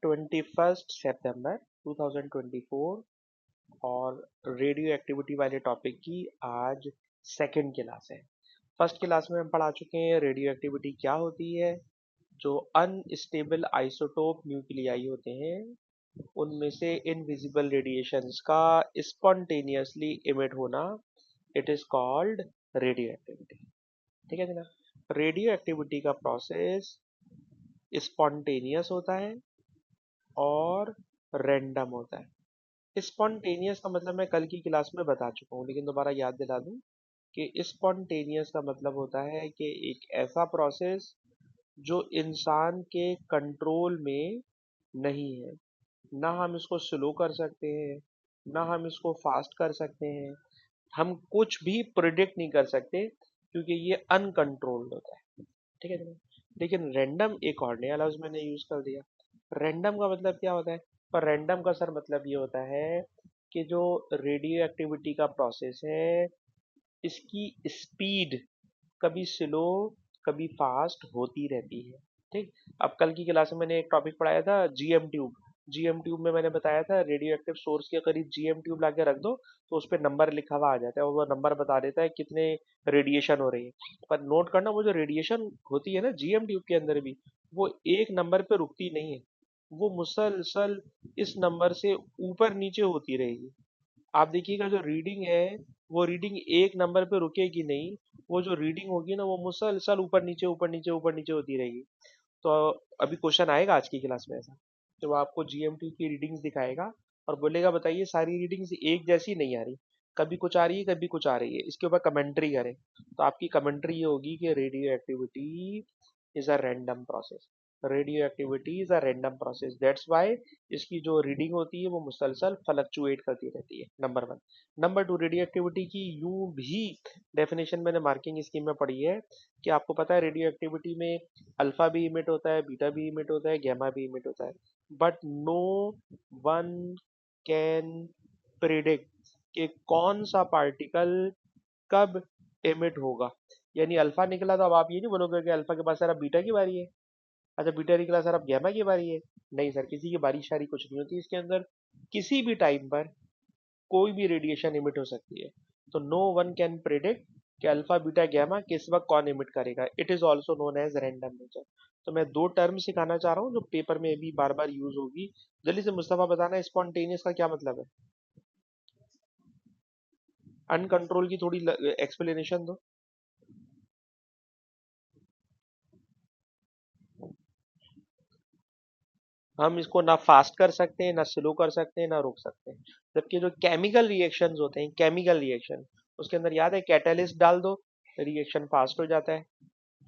21 सितंबर 2024 और radio activity वाले topic की आज सेकंड क्लास है। फर्स्ट क्लास में हम पढ़ा चुके हैं रेडियो एक्टिविटी क्या होती है। जो अनस्टेबल आइसोटोप न्यूक्लियाई होते हैं उनमें से इनविजिबल रेडिएशंस का स्पॉन्टेनियसली इमिट होना, it is called radio activity. ठीक है ना। रेडियो एक्टिविटी का प्रोसेस स्पॉन्टेनियस होता है और रैंडम होता है। स्पॉन्टेनियस का मतलब मैं कल की क्लास में बता चुका हूँ, लेकिन दोबारा याद दिला दूं कि स्पॉन्टेनियस का मतलब होता है कि एक ऐसा प्रोसेस जो इंसान के कंट्रोल में नहीं है। ना हम इसको स्लो कर सकते हैं, ना हम इसको फास्ट कर सकते हैं। हम कुछ भी प्रिडिक्ट नहीं कर सकते क्योंकि ये अनकंट्रोल्ड होता है। ठीक है ना? लेकिन रैंडम एक और नया लफ्ज मैंने यूज कर दिया। रैंडम का मतलब क्या होता है? पर रैंडम का सर मतलब ये होता है कि जो रेडियो एक्टिविटी का प्रोसेस है इसकी स्पीड कभी स्लो कभी फास्ट होती रहती है। ठीक। अब कल की क्लास में मैंने एक टॉपिक पढ़ाया था जीएम ट्यूब। जीएम ट्यूब में मैंने बताया था रेडियो एक्टिव सोर्स के करीब जीएम ट्यूब लाके रख दो तो उस पर नंबर लिखा हुआ आ जाता है और वो नंबर बता देता है कितने रेडिएशन हो रही है। पर नोट करना, वो जो रेडिएशन होती है ना जीएम ट्यूब के अंदर भी, वो एक नंबर पे रुकती नहीं है। वो मुसलसल इस नंबर से ऊपर नीचे होती रहेगी। आप देखिएगा जो रीडिंग है वो रीडिंग एक नंबर पे रुकेगी नहीं। वो जो रीडिंग होगी ना वो मुसलसल ऊपर नीचे ऊपर नीचे ऊपर नीचे होती रहेगी। तो अभी क्वेश्चन आएगा आज की क्लास में ऐसा, तो वो आपको जीएमटी की रीडिंग्स दिखाएगा और बोलेगा बताइए सारी रीडिंग्स एक जैसी नहीं आ रही, कभी कुछ आ रही है कभी कुछ आ रही है, इसके ऊपर कमेंट्री करें। तो आपकी कमेंट्री ये होगी कि radio activity is a random process. Radio activity is a random process, that's why इसकी जो रीडिंग होती है वो मुसलसल फ्लक्चुएट करती रहती है। Number one. Number two, radio activity की यूं भी डेफिनेशन मैंने मार्किंग स्कीम में पढ़ी है कि आपको पता है रेडियो एक्टिविटी में अल्फा भी इमिट होता है, बीटा भी इमिट होता है, गैमा भी इमिट होता है। But no one can predict कि कौन सा पार्टिकल कब इमिट होगा। यानी अल्फा निकला तो अब आप ये नहीं बोलोगे कि अल्फा के पास सर अब बीटा की बारी है। अच्छा, बीटा निकला सर अब गैमा की बारी है। नहीं सर, किसी की बारी शारी कुछ नहीं होती इसके अंदर। किसी भी टाइम पर कोई भी रेडिएशन इमिट हो सकती है। तो नो वन कैन प्रिडिक्ट कि अल्फा बीटा गैमा किस वक्त कौन इमिट करेगा। It is also known as random nature. तो मैं दो टर्म सिखाना चाह रहा हूँ जो पेपर में भी बार बार यूज होगी। जल्दी से मुस्तफा बताना स्पॉन्टेनियस का क्या मतलब है। अनकंट्रोल की थोड़ी एक्सप्लेनेशन दो। हम इसको ना फास्ट कर सकते हैं, ना स्लो कर सकते हैं, ना रोक सकते हैं। जबकि जो केमिकल रिएक्शंस होते हैं, केमिकल रिएक्शन, उसके अंदर याद है कैटलिस्ट डाल दो रिएक्शन फास्ट हो जाता है।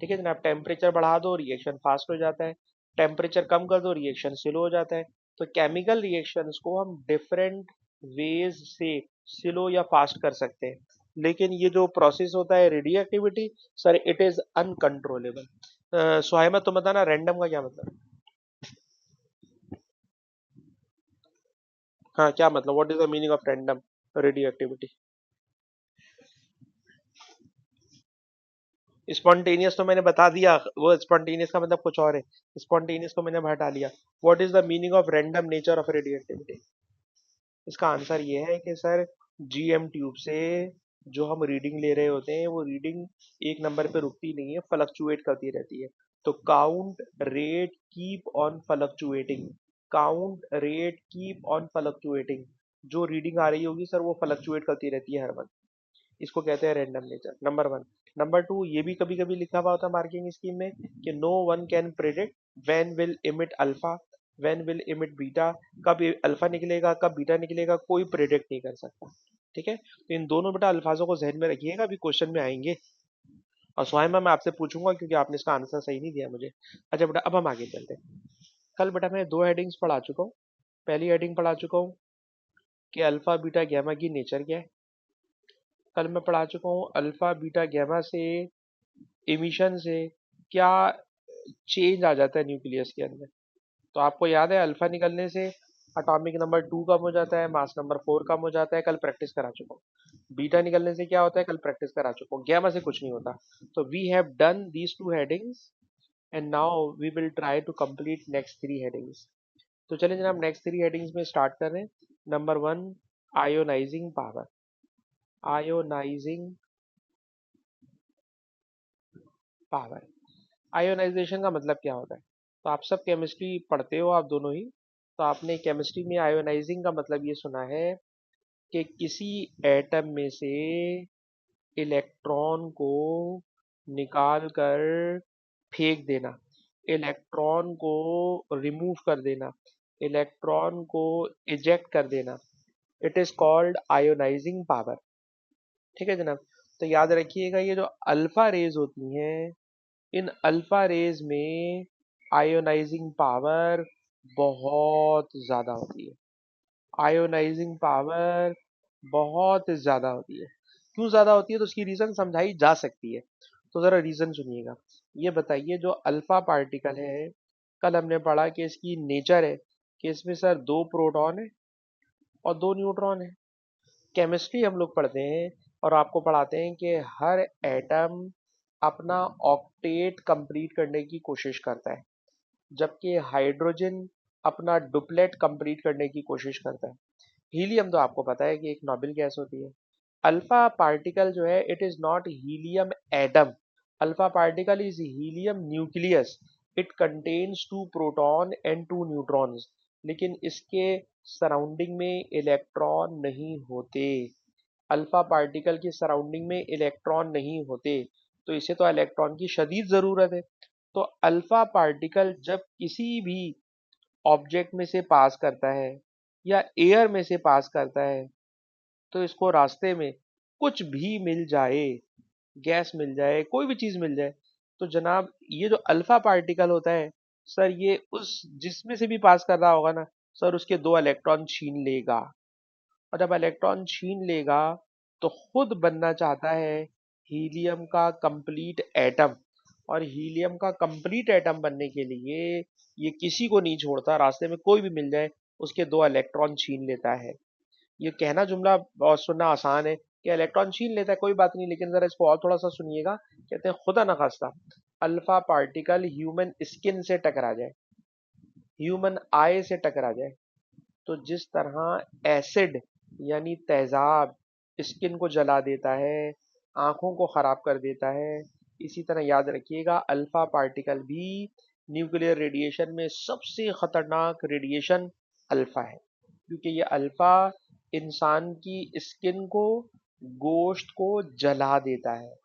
ठीक है जनाब, टेम्परेचर बढ़ा दो रिएक्शन फास्ट हो जाता है, टेम्परेचर कम कर दो रिएक्शन स्लो हो जाता है। तो केमिकल रिएक्शंस को हम डिफरेंट वेज से स्लो या फास्ट कर सकते हैं। लेकिन ये जो प्रोसेस होता है radioactivity, sir it is uncontrollable. Suhaima तुम बताना रैंडम का क्या मतलब। हाँ, क्या मतलब, what is the meaning of random radioactivity. Spontaneous तो मैंने बता दिया, वो स्पॉन्टेनियस का मतलब कुछ और है। स्पॉन्टेनियस को मैंने हटा लिया। What is the meaning of random nature of radio activity. इसका आंसर ये है कि सर जीएम ट्यूब से जो हम रीडिंग ले रहे होते हैं वो रीडिंग एक नंबर पे रुकती नहीं है, फ्लक्चुएट करती रहती है। तो count rate keep on fluctuating. Count rate keep on fluctuating. जो रीडिंग आ रही होगी सर वो फ्लक्चुएट करती रहती है हर वक्त। इसको कहते हैं random nature, number one. Number two, ये भी कभी कभी लिखा हुआ होता है मार्किंग स्कीम में कि no one can predict when will emit alpha, when will emit beta. कब अल्फा निकलेगा कब बीटा निकलेगा कोई प्रिडिक्ट नहीं कर सकता। ठीक है, तो इन दोनों बेटा अल्फाजों को जहन में रखिएगा, अभी क्वेश्चन में आएंगे। और सुहाइमा मैं आपसे पूछूंगा क्योंकि आपने इसका आंसर सही नहीं दिया मुझे। अच्छा बेटा, अब हम आगे चलते हैं। कल बेटा मैं दो हेडिंग्स पढ़ा चुका हूँ। पहली हेडिंग पढ़ा चुका हूँ कि अल्फा बीटा गैमा की नेचर क्या है। कल मैं पढ़ा चुका हूँ अल्फा बीटा गैमा से इमिशन से क्या चेंज आ जाता है न्यूक्लियस के अंदर। तो आपको याद है अल्फा निकलने से एटॉमिक नंबर 2 कम हो जाता है, मास नंबर 4 कम हो जाता है, कल प्रैक्टिस करा चुका हूँ। बीटा निकलने से क्या होता है कल प्रैक्टिस करा चुका हूँ, गैमा से कुछ नहीं होता। तो we have done these two headings and now we will try to complete next three headings. तो चलिए जनाब नेक्स्ट 3 हेडिंग्स में स्टार्ट कर रहे हैं। Number 1, ionising power. Ionising power, ionisation का मतलब क्या होता है? तो आप सब केमिस्ट्री पढ़ते हो, आप दोनों ही। तो आपने केमिस्ट्री में आयोनाइजिंग का मतलब ये सुना है कि किसी एटम में से इलेक्ट्रॉन को निकाल कर फेंक देना, इलेक्ट्रॉन को रिमूव कर देना, इलेक्ट्रॉन को इजेक्ट कर देना। It is called ionising power. ठीक है जनाब। तो याद रखिएगा ये जो अल्फा रेज होती हैं, इन अल्फा रेज में आयोनाइजिंग पावर बहुत ज़्यादा होती है। आयोनाइजिंग पावर बहुत ज़्यादा होती है। क्यों ज़्यादा होती है? तो उसकी रीज़न समझाई जा सकती है। तो ज़रा रीज़न सुनिएगा। ये बताइए जो अल्फा पार्टिकल है, कल हमने पढ़ा कि इसकी नेचर है कि इसमें सर 2 प्रोटॉन है और 2 न्यूट्रॉन है। केमिस्ट्री हम लोग पढ़ते हैं और आपको पढ़ाते हैं कि हर एटम अपना ऑक्टेट कंप्लीट करने की कोशिश करता है, जबकि हाइड्रोजन अपना डुप्लेट कंप्लीट करने की कोशिश करता है। हीलियम तो आपको पता है कि एक नोबेल गैस होती है। अल्फा पार्टिकल जो है it is not helium atom, alpha particle is helium nucleus. It contains 2 proton and 2 neutrons, लेकिन इसके सराउंडिंग में इलेक्ट्रॉन नहीं होते। अल्फा पार्टिकल की सराउंडिंग में इलेक्ट्रॉन नहीं होते, तो इसे तो इलेक्ट्रॉन की शदीद ज़रूरत है। तो अल्फा पार्टिकल जब किसी भी ऑब्जेक्ट में से पास करता है या एयर में से पास करता है, तो इसको रास्ते में कुछ भी मिल जाए, गैस मिल जाए, कोई भी चीज़ मिल जाए, तो जनाब ये जो अल्फा पार्टिकल होता है सर, ये उस जिसमें से भी पास कर रहा होगा ना सर, उसके 2 इलेक्ट्रॉन छीन लेगा। और जब इलेक्ट्रॉन छीन लेगा तो खुद बनना चाहता है हीलियम का कंप्लीट एटम। और हीलियम का कंप्लीट एटम बनने के लिए ये किसी को नहीं छोड़ता, रास्ते में कोई भी मिल जाए उसके 2 इलेक्ट्रॉन छीन लेता है। ये कहना जुमला बहुत सुनना आसान है कि इलेक्ट्रॉन छीन लेता है, कोई बात नहीं, लेकिन जरा इसको और थोड़ा सा सुनिएगा। कहते हैं खुदा न खास्ता अल्फा पार्टिकल ह्यूमन स्किन से टकरा जाए, ह्यूमन आई से टकरा जाए, तो जिस तरह एसिड यानी तेजाब स्किन को जला देता है, आंखों को खराब कर देता है, इसी तरह याद रखिएगा अल्फा पार्टिकल भी न्यूक्लियर रेडिएशन में सबसे खतरनाक रेडिएशन अल्फा है। क्योंकि ये अल्फा इंसान की स्किन को, गोश्त को जला देता है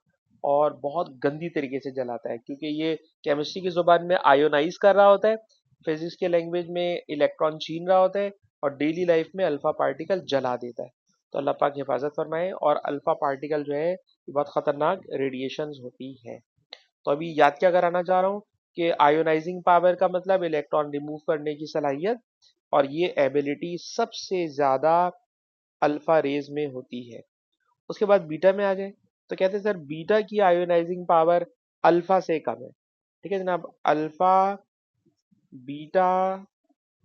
और बहुत गंदी तरीके से जलाता है, क्योंकि ये केमिस्ट्री की जुबान में आयोनाइज कर रहा होता है, फिजिक्स के लैंग्वेज में इलेक्ट्रॉन छीन रहा होता है, और डेली लाइफ में अल्फा पार्टिकल जला देता है। तो अल्लाह पाक हिफाजत फरमाए। और अल्फा पार्टिकल जो है ये बहुत खतरनाक रेडिएशंस होती है। तो अभी याद क्या कराना चाह रहा हूँ कि आयोनाइजिंग पावर का मतलब इलेक्ट्रॉन रिमूव करने की सलाहियत, और ये एबिलिटी सबसे ज्यादा अल्फा रेज में होती है। उसके बाद बीटा में आ जाए तो कहते हैं सर बीटा की आयोनाइजिंग पावर अल्फा से कम है। ठीक है जनाब, अल्फा, बीटा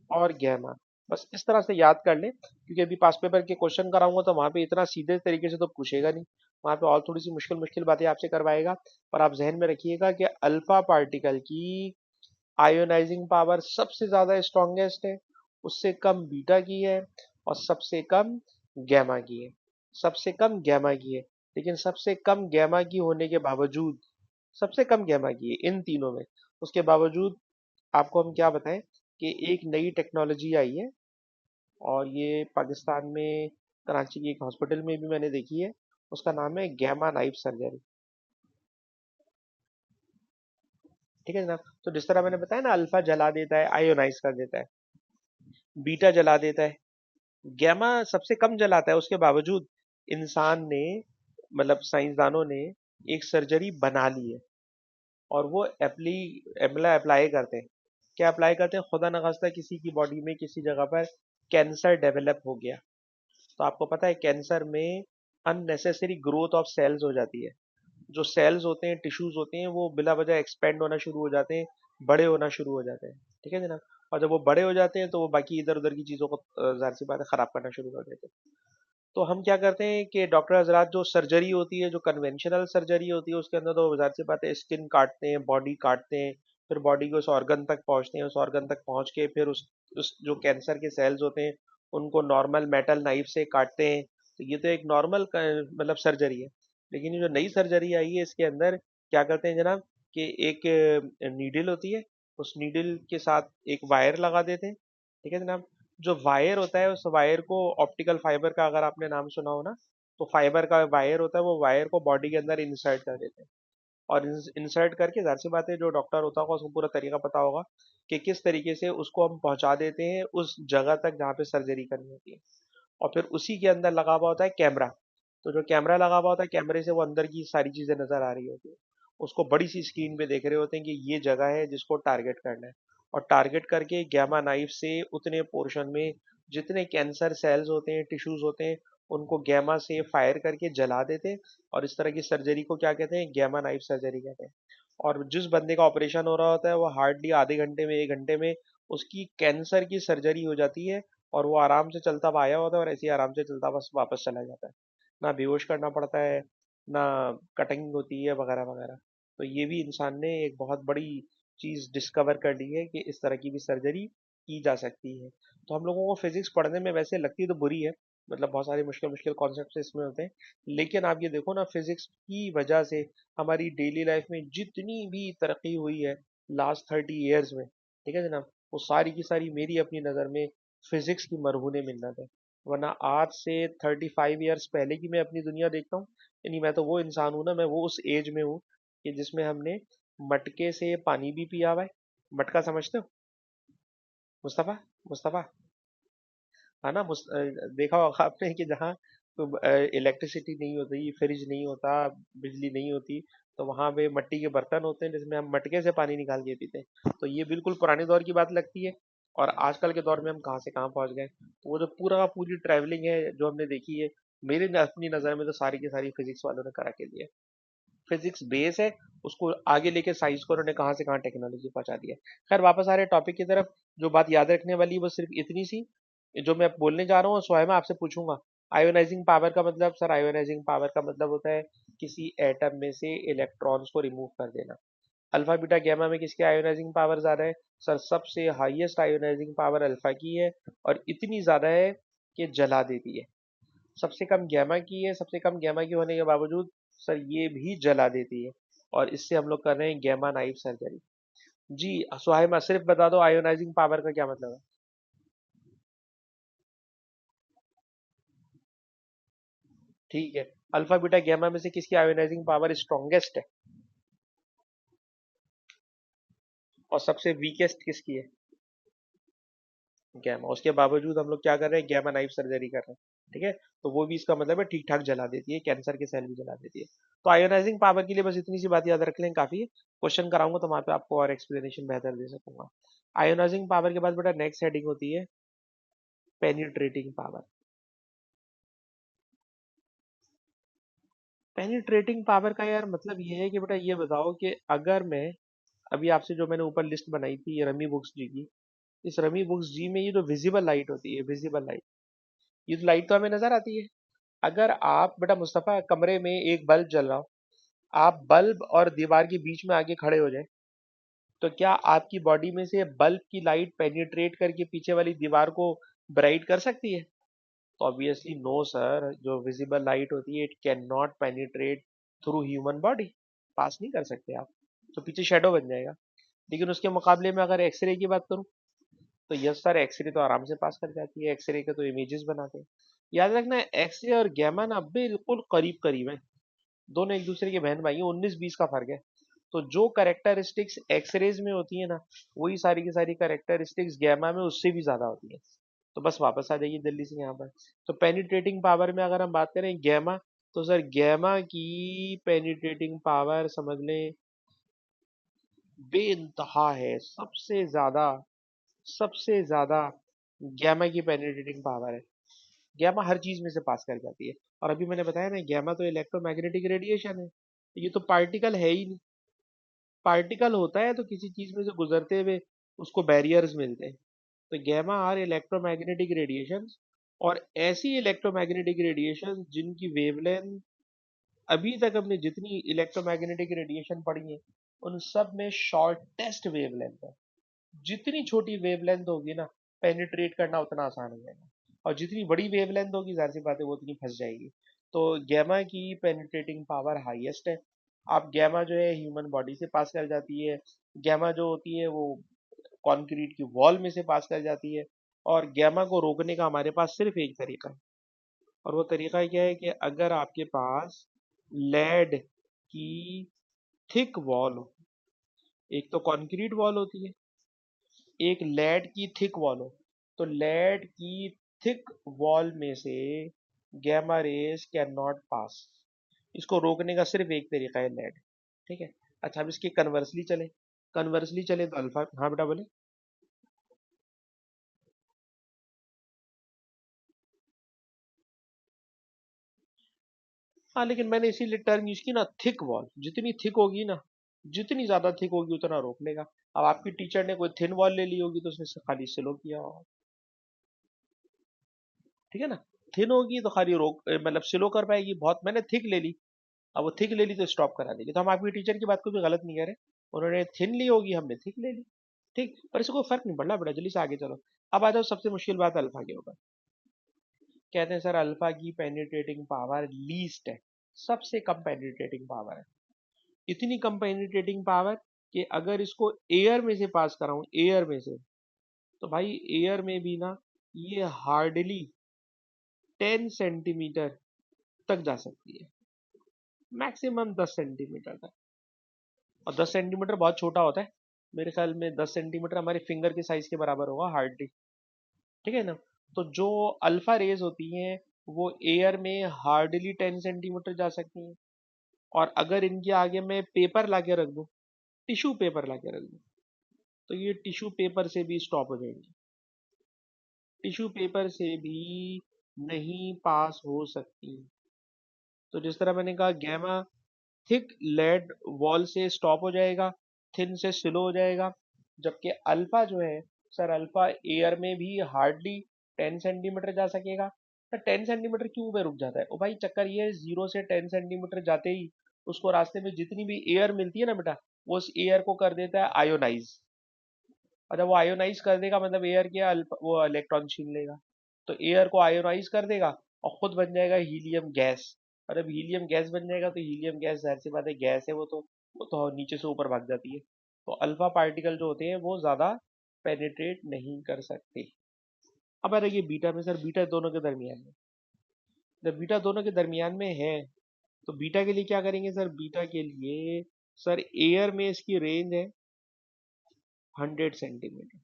और गैमा, बस इस तरह से याद कर ले, क्योंकि अभी पास पेपर के क्वेश्चन कराऊंगा तो वहां पे इतना सीधे तरीके से तो पूछेगा नहीं, वहां पे और थोड़ी सी मुश्किल मुश्किल बातें आपसे करवाएगा। पर आप जहन में रखिएगा कि अल्फा पार्टिकल की आयोनाइजिंग पावर सबसे ज्यादा स्ट्रॉन्गेस्ट है, उससे कम बीटा की है, और सबसे कम गैमा की है। सबसे कम गैमा की है, लेकिन सबसे कम गैमा की होने के बावजूद, सबसे कम गैमा की है इन तीनों में, उसके बावजूद आपको हम क्या बताएं कि एक नई टेक्नोलॉजी आई है, और ये पाकिस्तान में कराची की एक हॉस्पिटल में भी मैंने देखी है। उसका नाम है गैमा नाइफ सर्जरी। ठीक है जनाब। तो जिस तरह मैंने बताया ना, अल्फा जला देता है, आयोनाइज कर देता है, बीटा जला देता है, गैमा सबसे कम जलाता है, उसके बावजूद इंसान ने, मतलब साइंसदानों ने एक सर्जरी बना ली है, और वो अप्लाई करते हैं। क्या अप्लाई करते हैं? खुदा न खास्ता किसी की बॉडी में किसी जगह पर कैंसर डेवलप हो गया, तो आपको पता है कैंसर में अननेसेसरी ग्रोथ ऑफ सेल्स हो जाती है। जो सेल्स होते हैं, टिश्यूज होते हैं, वो बिला वजह एक्सपेंड होना शुरू हो जाते हैं, बड़े होना शुरू हो जाते हैं। ठीक है जनाब। और जब वो बड़े हो जाते हैं तो वो बाकी इधर उधर की चीज़ों को जाहिर सी बात है खराब करना शुरू कर देते हैं। तो हम क्या करते हैं कि डॉक्टर हजरात जो सर्जरी होती है, जो कन्वेंशनल सर्जरी होती है, उसके अंदर तो जाहिर सी बात है स्किन काटते हैं, बॉडी काटते हैं, फिर बॉडी के उस ऑर्गन तक पहुंचते हैं, उस ऑर्गन तक पहुंच के फिर उस जो कैंसर के सेल्स होते हैं उनको नॉर्मल मेटल नाइफ से काटते हैं। तो ये तो एक नॉर्मल मतलब सर्जरी है। लेकिन ये जो नई सर्जरी आई है इसके अंदर क्या करते हैं जनाब, कि एक नीडल होती है, उस नीडल के साथ एक वायर लगा देते हैं। ठीक है जनाब। जो वायर होता है उस वायर को, ऑप्टिकल फाइबर का अगर आपने नाम सुना हो ना, तो फाइबर का वायर होता है, वो वायर को बॉडी के अंदर इंसर्ट कर देते हैं। और इंसर्ट करके जाहिर सी बात है जो डॉक्टर होता होगा उसको पूरा तरीका पता होगा कि किस तरीके से उसको हम पहुंचा देते हैं उस जगह तक जहाँ पे सर्जरी करनी होती है। और फिर उसी के अंदर लगा हुआ होता है कैमरा। तो जो कैमरा लगा हुआ होता है, कैमरे से वो अंदर की सारी चीजें नजर आ रही होती है। उसको बड़ी सी स्क्रीन पे देख रहे होते हैं कि ये जगह है जिसको टारगेट करना है। और टारगेट करके गैमा नाइफ से उतने पोर्शन में जितने कैंसर सेल्स होते हैं, टिश्यूज होते हैं, उनको गैमा से फायर करके जला देते हैं। और इस तरह की सर्जरी को क्या कहते हैं, गैमा नाइफ सर्जरी कहते हैं। और जिस बंदे का ऑपरेशन हो रहा होता है वो हार्डली आधे घंटे में, 1 घंटे में उसकी कैंसर की सर्जरी हो जाती है। और वो आराम से चलता हुआ आया होता है और ऐसे ही आराम से चलता बस वापस चला जाता है। ना बेहोश करना पड़ता है, ना कटिंग होती है वगैरह वगैरह। तो ये भी इंसान ने एक बहुत बड़ी चीज डिस्कवर कर ली है कि इस तरह की भी सर्जरी की जा सकती है। तो हम लोगों को फिजिक्स पढ़ने में वैसे लगती तो बुरी है, मतलब बहुत सारे मुश्किल मुश्किल कॉन्सेप्ट इसमें होते हैं। लेकिन आप ये देखो ना, फिजिक्स की वजह से हमारी डेली लाइफ में जितनी भी तरक्की हुई है लास्ट 30 ईयर्स में, ठीक है जनाब, वो सारी की सारी मेरी अपनी नज़र में फिजिक्स की मरहूने मिन्नत है। वरना आज से 35 ईयर्स पहले की मैं अपनी दुनिया देखता हूँ, यानी मैं तो वो इंसान हूँ ना, मैं वो उस एज में हूँ कि जिसमें हमने मटके से पानी भी पिया हुआ है। मटका समझते हो मुस्तफा? मुस्तफा, है ना? देखा होगा आपने कि जहाँ इलेक्ट्रिसिटी नहीं होती, फ्रिज नहीं होता, बिजली नहीं होती, तो वहां पे मिट्टी के बर्तन होते हैं जिसमें हम मटके से पानी निकाल के पीते हैं। तो ये बिल्कुल पुराने दौर की बात लगती है। और आजकल के दौर में हम कहाँ से कहाँ पहुंच गए। तो वो जो पूरा पूरी ट्रैवलिंग है जो हमने देखी है, अपनी नजर में तो सारी की सारी फिजिक्स वालों ने करा के दी है। फिजिक्स बेस है, उसको आगे लेके साइंस को उन्होंने कहाँ से कहाँ टेक्नोलॉजी पहुंचा दिया है। खैर वापस आ रहे टॉपिक की तरफ। जो बात याद रखने वाली है वो सिर्फ इतनी सी, जो मैं बोलने जा रहा हूँ स्वयं आपसे पूछूंगा। आयोनाइजिंग पावर का मतलब सर, आयोनाइजिंग पावर का मतलब होता है किसी एटम में से इलेक्ट्रॉन्स को रिमूव कर देना। अल्फा बीटा गैमा में किसकी आयोनाइजिंग पावर ज्यादा है? सर सबसे हाईएस्ट आयोनाइजिंग पावर अल्फा की है, और इतनी ज्यादा है कि जला देती है। सबसे कम गैमा की है, सबसे कम गैमा की होने के बावजूद सर ये भी जला देती है। और इससे हम लोग कर रहे हैं गैमा नाइफ सर्जरी। जी सुहाइमा, सिर्फ बता दो आयोनाइजिंग पावर का क्या मतलब है। ठीक है। अल्फा बीटा गैमा में से किसकी आयोनाइजिंग पावर स्ट्रॉन्गेस्ट है? और सबसे वीकेस्ट किसकी है? गैमा। उसके बावजूद हम लोग क्या कर रहे हैं, गैमा नाइफ सर्जरी कर रहे हैं। ठीक है। तो वो भी इसका मतलब है ठीक ठाक जला देती है, कैंसर के सेल भी जला देती है। तो आयोनाइजिंग पावर के लिए बस इतनी सी बात याद रख लें, काफी है। क्वेश्चन कराऊंगा तो वहां पे आपको और एक्सप्लेनेशन बेहतर दे सकूंगा। आयोनाइजिंग पावर के बाद बेटा नेक्स्ट हेडिंग होती है पेनिट्रेटिंग पावर। पेनिट्रेटिंग पावर का यार मतलब ये है कि बेटा ये बताओ कि अगर मैं अभी आपसे जो मैंने ऊपर लिस्ट बनाई थी ये रमी बुक्स जी की, इस रमी बुक्स जी में ये जो विजिबल लाइट होती है, विजिबल लाइट, ये तो लाइट तो हमें नजर आती है। अगर आप बेटा मुस्तफा कमरे में एक बल्ब जल रहा हो, आप बल्ब और दीवार के बीच में आके खड़े हो जाए, तो क्या आपकी बॉडी में से बल्ब की लाइट पेनिट्रेट करके पीछे वाली दीवार को ब्राइट कर सकती है? तो ऑब्वियसली नो सर, जो विजिबल लाइट होती है it can not penetrate through human body. Pass नहीं कर सकते आप, तो पीछे शेडो बन जाएगा। लेकिन उसके मुकाबले में अगर एक्सरे की बात करूं, तो यस सर, एक्सरे तो आराम से पास कर जाती है, एक्सरे के तो इमेजेस बनाते हैं। याद रखना, एक्सरे और गैमा ना बिल्कुल करीब करीब है, दोनों एक दूसरे के बहन भाई हैं, 19-20 का फर्क है। तो जो करेक्टरिस्टिक्स एक्सरेज में होती है ना, वही सारी की सारी करेक्टरिस्टिक्स गैमा में उससे भी ज्यादा होती है। तो बस वापस आ जाइए जल्दी से यहाँ पर। तो पेनिट्रेटिंग पावर में अगर हम बात करें गैमा, तो सर गैमा की पेनिट्रेटिंग पावर समझ लें बेइंतहा है, सबसे ज्यादा गैमा की पेनिट्रेटिंग पावर है। गैमा हर चीज में से पास कर जाती है। और अभी मैंने बताया ना, गैमा तो इलेक्ट्रोमैग्नेटिक रेडिएशन है, ये तो पार्टिकल है ही नहीं। पार्टिकल होता है तो किसी चीज में से गुजरते हुए उसको बैरियर्स मिलते हैं। तो गैमा आर इलेक्ट्रोमैग्नेटिक रेडिएशंस, और ऐसी इलेक्ट्रोमैग्नेटिक रेडिएशन जिनकी वेवलेंथ, अभी तक हमने जितनी इलेक्ट्रोमैग्नेटिक रेडिएशन पढ़ी है उन सब में शॉर्टेस्ट वेवलेंथ है। जितनी छोटी वेवलेंथ होगी ना, पेनिट्रेट करना उतना आसान हो जाएगा, और जितनी बड़ी वेवलेंथ होगी जाहिर सी बात है वो उतनी फंस जाएगी। तो गैमा की पेनिट्रेटिंग पावर हाईएस्ट है। आप गैमा जो है ह्यूमन बॉडी से पास कर जाती है। गैमा जो होती है वो कंक्रीट की वॉल में से पास कर जाती है। और गैमा को रोकने का हमारे पास सिर्फ एक तरीका है, और वो तरीका क्या है कि अगर आपके पास लेड की थिक वॉल हो। एक तो कंक्रीट वॉल होती है, एक लेड की थिक वॉल हो। तो लेड की थिक वॉल में से gamma rays can not pass. इसको रोकने का सिर्फ एक तरीका है, लेड। ठीक है। अच्छा, अब इसके कन्वर्सली चले। कन्वर्सली चले तो अल्फा, हाँ बेटा बोले। हाँ, लेकिन मैंने इसीलिए टर्म यूज की ना, थिक वॉल। जितनी थिक होगी ना, जितनी ज्यादा थिक होगी उतना रोक लेगा। अब आपकी टीचर ने कोई थिन वॉल ले ली होगी तो उसने खाली स्लो किया होगा। ठीक है ना। थिन होगी तो खाली रोक मतलब स्लो कर पाएगी बहुत। मैंने थिक ले ली, अब वो थिक ले ली तो स्टॉप करा देगी। तो हम आपकी टीचर की बात को भी गलत नहीं कह रहे। उन्होंने थिन ली होगी, हमने थिक ले ली। ठीक, पर इससे कोई फर्क नहीं पड़ रहा बेटा, जल्दी से आगे चलो। अब आ जाओ सबसे मुश्किल बात अल्फा के ऊपर। कहते हैं सर अल्फा की पेनिट्रेटिंग पावर लीस्ट है, सबसे कम पेनिट्रेटिंग पावर है। इतनी कम पेनिट्रेटिंग पावर कि अगर इसको एयर में से पास कराऊं, एयर में से, तो भाई एयर में भी ना ये हार्डली 10 सेंटीमीटर तक जा सकती है, मैक्सिमम 10 सेंटीमीटर तक। और 10 सेंटीमीटर बहुत छोटा होता है। मेरे ख्याल में 10 सेंटीमीटर हमारे फिंगर के साइज के बराबर होगा हार्डली। ठीक है ना। तो जो अल्फा रेज होती हैं वो एयर में हार्डली 10 सेंटीमीटर जा सकती हैं। और अगर इनके आगे मैं पेपर ला के रख दूं, टिश्यू पेपर ला के रख दूं, तो ये टिश्यू पेपर से भी स्टॉप हो जाएंगी। टिश्यू पेपर से भी नहीं पास हो सकती। तो जिस तरह मैंने कहा गैमा थिक लेड वॉल से स्टॉप हो जाएगा, थिन से स्लो हो जाएगा। जबकि अल्फा जो है, सर अल्फा एयर में भी हार्डली 10 सेंटीमीटर जा सकेगा। तो 10 सेंटीमीटर क्यों में रुक जाता है? ओ भाई चक्कर ये है, 0 से 10 सेंटीमीटर जाते ही उसको रास्ते में जितनी भी एयर मिलती है ना बेटा, वो उस एयर को कर देता है आयोनाइज। और जब वो आयोनाइज कर देगा मतलब एयर के वो इलेक्ट्रॉन छीन लेगा। तो एयर को आयोनाइज कर देगा और खुद बन जाएगा हीलियम गैस। और जब हीलियम गैस बन जाएगा तो हीलियम गैस जाहिर सी बात है गैस है, वो तो नीचे से ऊपर भाग जाती है। तो अल्फा पार्टिकल जो होते हैं वो ज्यादा पेनिट्रेट नहीं कर सकते। अब आ रही है बीटा में। सर बीटा दोनों के दरमियान में, जब बीटा दोनों के दरमियान में है तो बीटा के लिए क्या करेंगे? सर बीटा के लिए सर एयर में इसकी रेंज है 100 सेंटीमीटर,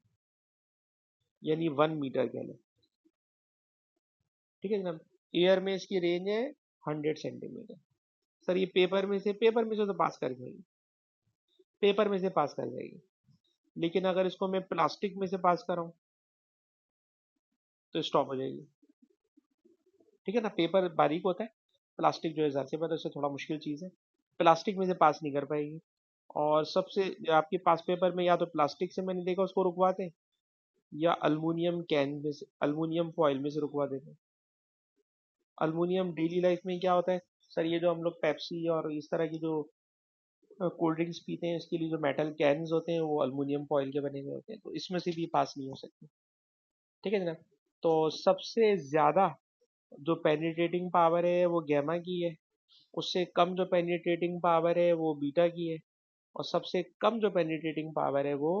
यानी 1 मीटर कह लो। ठीक है जनाब। एयर में इसकी रेंज है 100 सेंटीमीटर। सर ये पेपर में से तो पास कर जाएगी, पेपर में से पास कर जाएगी। लेकिन अगर इसको मैं प्लास्टिक में से पास कराऊं तो स्टॉप हो जाएगी। ठीक है ना। पेपर बारीक होता है, प्लास्टिक जो है जाहिर सी बात है उससे थोड़ा मुश्किल चीज़ है। प्लास्टिक में से पास नहीं कर पाएगी। और सबसे आपके पास पेपर में या तो प्लास्टिक से मैंने देखा उसको रुकवाते हैं, या अल्मीनियम कैन में से, अल्मीनियम फॉइल में से रुकवा देते हैं। अल्मीनियम डेली लाइफ में क्या होता है? सर ये जो हम लोग पेप्सी और इस तरह की जो कोल्ड ड्रिंक्स पीते हैं इसके लिए जो मेटल कैन्स होते हैं वो अल्मीनियम फॉइल के बने हुए होते हैं, तो इसमें से भी पास नहीं हो सकते। ठीक है जनाब। तो सबसे ज्यादा जो पेनिट्रेटिंग पावर है वो गैमा की है, उससे कम जो पेनिट्रेटिंग पावर है वो बीटा की है, और सबसे कम जो पेनिट्रेटिंग पावर है वो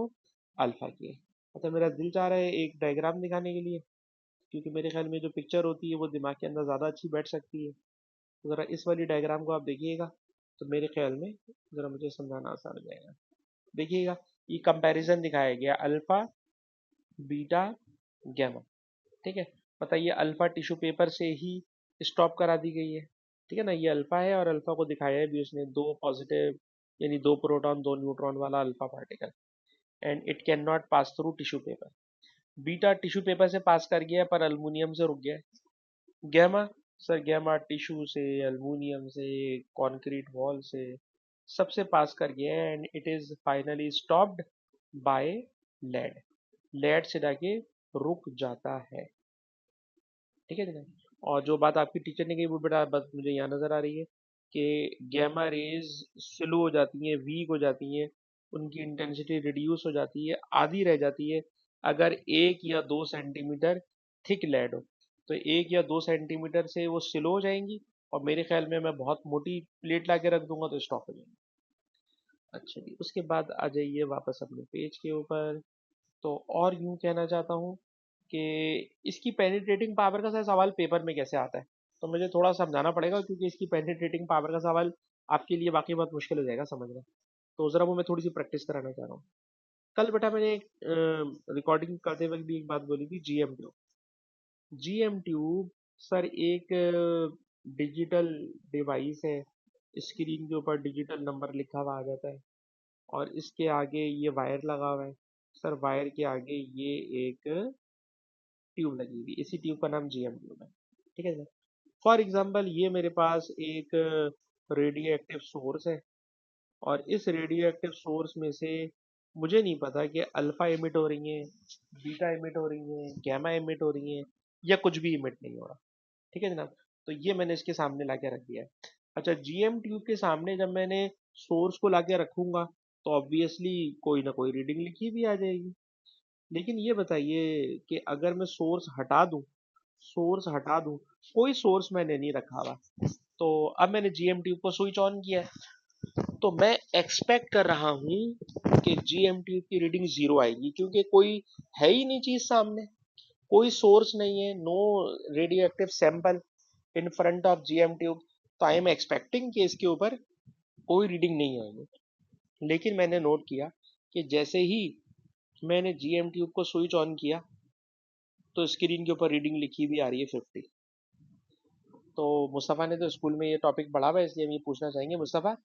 अल्फा की है। अच्छा, मेरा दिल चाह रहा है एक डायग्राम दिखाने के लिए, क्योंकि मेरे ख्याल में जो पिक्चर होती है वो दिमाग के अंदर ज़्यादा अच्छी बैठ सकती है। तो ज़रा इस वाली डायग्राम को आप देखिएगा, तो मेरे ख्याल में ज़रा मुझे समझाना आसान हो जाएगा। देखिएगा, ये कंपैरिजन दिखाया गया अल्फा, बीटा, गैमा। ठीक है। बताइए अल्फा टिश्यू पेपर से ही स्टॉप करा दी गई है। ठीक है ना। ये अल्फा है और अल्फा को दिखाया है भी उसने, दो पॉजिटिव यानी दो प्रोटॉन दो न्यूट्रॉन वाला alpha particle, and it can not pass through tissue paper. Beta tissue paper से पास कर गया पर अल्मीनियम से रुक गया। गैमा, सर गैमा टिश्यू से, अल्मीनियम से, कंक्रीट वॉल से, सबसे पास कर गया है, and it is finally stopped by lead. Lead से जाके रुक जाता है। ठीक है जनाब। और जो बात आपकी टीचर ने कही वो बेटा बस मुझे यहाँ नजर आ रही है कि गैमा रेज स्लो हो जाती हैं, वीक हो जाती हैं, उनकी इंटेंसिटी रिड्यूस हो जाती है, आधी रह जाती है अगर 1 या 2 सेंटीमीटर थिक लेड हो। तो 1 या 2 सेंटीमीटर से वो स्लो हो जाएंगी और मेरे ख्याल में मैं बहुत मोटी प्लेट ला के रख दूंगा तो स्टॉप हो जाएंगी। अच्छा जी, उसके बाद आ जाइए वापस अपने पेज के ऊपर। तो और यूं कहना चाहता हूँ कि इसकी पेनिट्रेटिंग पावर का सवाल पेपर में कैसे आता है, तो मुझे थोड़ा समझाना पड़ेगा क्योंकि इसकी पेनिट्रेटिंग पावर का सवाल आपके लिए वाकई बहुत मुश्किल हो जाएगा समझना। तो ज़रा वो मैं थोड़ी सी प्रैक्टिस कराना चाह रहा हूँ। कल बेटा मैंने एक रिकॉर्डिंग करते वक्त भी एक बात बोली थी, GM tube. GM tube sir एक डिजिटल डिवाइस है, स्क्रीन के ऊपर डिजिटल नंबर लिखा हुआ आ जाता है और इसके आगे ये वायर लगा हुआ है। सर वायर के आगे ये एक ट्यूब लगी हुई, इसी ट्यूब का नाम जीएम ट्यूब है। ठीक है सर। फॉर एग्जांपल ये मेरे पास एक रेडियो एक्टिव सोर्स है और इस रेडियो एक्टिव सोर्स में से मुझे नहीं पता कि अल्फा इमिट हो रही है, बीटा इमिट हो रही है, गैमा इमिट हो रही है या कुछ भी इमिट नहीं हो रहा। ठीक है जनाब। तो ये मैंने इसके सामने ला के रख दिया है। अच्छा, जीएम ट्यूब के सामने जब मैंने सोर्स को ला के रखूंगा तो ऑब्वियसली कोई ना कोई रीडिंग लिखी भी आ जाएगी। लेकिन ये बताइए कि अगर मैं सोर्स हटा दूं, कोई सोर्स मैंने नहीं रखा हुआ, तो अब मैंने जीएम ट्यूब को स्विच ऑन किया है, तो मैं एक्सपेक्ट कर रहा हूँ कि जीएम ट्यूब की रीडिंग जीरो आएगी क्योंकि कोई है ही नहीं चीज सामने, कोई सोर्स नहीं है, no radioactive sample in front of GM tube. तो आई एम एक्सपेक्टिंग कि इसके ऊपर कोई रीडिंग नहीं आएगी। लेकिन मैंने नोट किया कि जैसे ही मैंने जीएम ट्यूब को स्विच ऑन किया तो स्क्रीन के ऊपर रीडिंग लिखी भी आ रही है 50। तो मुस्तफ़ा ने तो स्कूल में ये टॉपिक पढ़ा हुआ है, इसलिए हम ये पूछना चाहेंगे मुस्तफ़ा,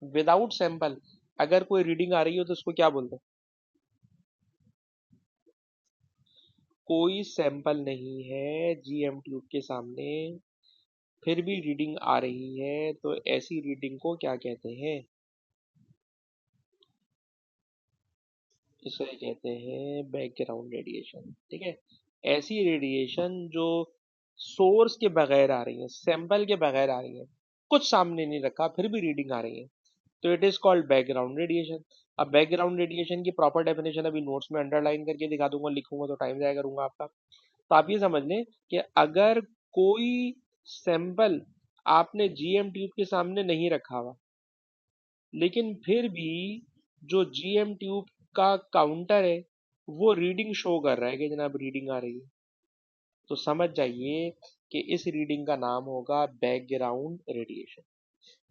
विदाउट सैंपल अगर कोई रीडिंग आ रही हो तो उसको क्या बोलते हैं? कोई सैंपल नहीं है जीएम ट्यूब के सामने, फिर भी रीडिंग आ रही है, तो ऐसी रीडिंग को क्या कहते हैं? इसे कहते हैं बैकग्राउंड रेडिएशन। ठीक है। ऐसी रेडिएशन जो सोर्स के बगैर आ रही है, सैंपल के बगैर आ रही है, कुछ सामने नहीं रखा फिर भी रीडिंग आ रही है, तो it is called background radiation. अब बैकग्राउंड रेडिएशन की प्रॉपर डेफिनेशन अभी नोट्स में अंडरलाइन करके दिखा दूंगा, लिखूंगा तो टाइम जाया करूंगा आपका। तो आप ये समझ लें कि अगर कोई सैंपल आपने जीएम ट्यूब के सामने नहीं रखा हुआ, लेकिन फिर भी जो जीएम ट्यूब का काउंटर है वो रीडिंग शो कर रहा है कि जनाब रीडिंग आ रही है, तो समझ जाइए कि इस रीडिंग का नाम होगा बैकग्राउंड रेडिएशन।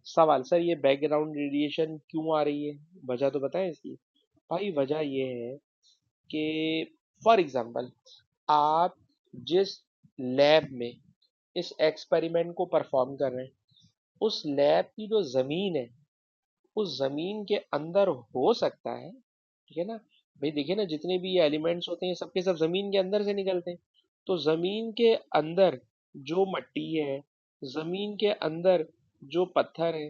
सवाल, सर ये बैकग्राउंड रेडिएशन क्यों आ रही है, वजह तो बताएं इसकी। भाई वजह ये है कि फॉर एग्जांपल आप जिस लैब में इस एक्सपेरिमेंट को परफॉर्म कर रहे हैं, उस लैब की जो जमीन है, उस जमीन के अंदर हो सकता है, ठीक है ना। भाई देखिए ना, जितने भी ये एलिमेंट्स होते हैं सबके सब जमीन के अंदर से निकलते हैं। तो जमीन के अंदर जो मट्टी है, जमीन के अंदर जो पत्थर है,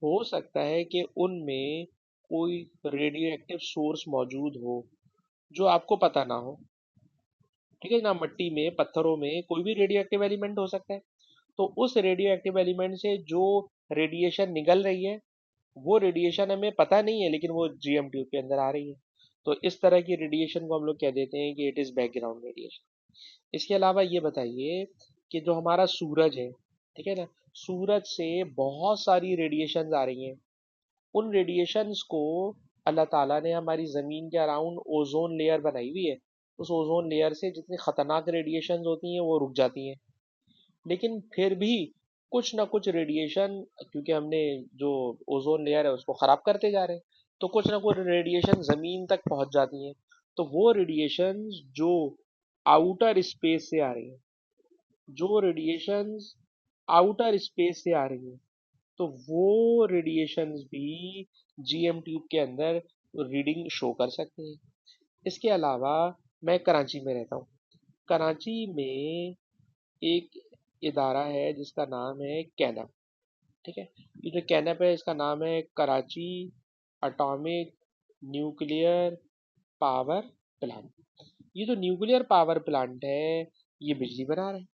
हो सकता है कि उनमें कोई रेडियो एक्टिव सोर्स मौजूद हो जो आपको पता ना हो। ठीक है ना, मट्टी में पत्थरों में कोई भी रेडियो एक्टिव एलिमेंट हो सकता है। तो उस रेडियो एक्टिव एलिमेंट से जो रेडिएशन निकल रही है, वो रेडिएशन हमें पता नहीं है लेकिन वो जीएम ट्यूब के अंदर आ रही है। तो इस तरह की रेडिएशन को हम लोग कह देते हैं कि इट इज बैकग्राउंड रेडिएशन। इसके अलावा ये बताइए कि जो हमारा सूरज है, ठीक है ना, सूरज से बहुत सारी रेडिएशन आ रही हैं। उन रेडिएशंस को अल्लाह ताला ने हमारी ज़मीन के अराउंड ओजोन लेयर बनाई हुई है। उस ओजोन लेयर से जितनी खतरनाक रेडिएशंस होती हैं वो रुक जाती हैं। लेकिन फिर भी कुछ ना कुछ रेडिएशन, क्योंकि हमने जो ओजोन लेयर है उसको खराब करते जा रहे हैं, तो कुछ ना कुछ रेडिएशन जमीन तक पहुंच जाती हैं। तो वो रेडिएशन जो आउटर स्पेस से आ रही हैं, जो रेडिएशंस आउटर स्पेस से आ रही हैं, तो वो रेडिएशंस भी जीएम ट्यूब के अंदर रीडिंग शो कर सकते हैं। इसके अलावा मैं कराची में रहता हूँ। कराची में एक इदारा है जिसका नाम है कैनप। ठीक है। ये जो कैनप है इसका नाम है Karachi atomic nuclear power plant. ये जो न्यूक्लियर पावर प्लांट है ये बिजली बना रहा है,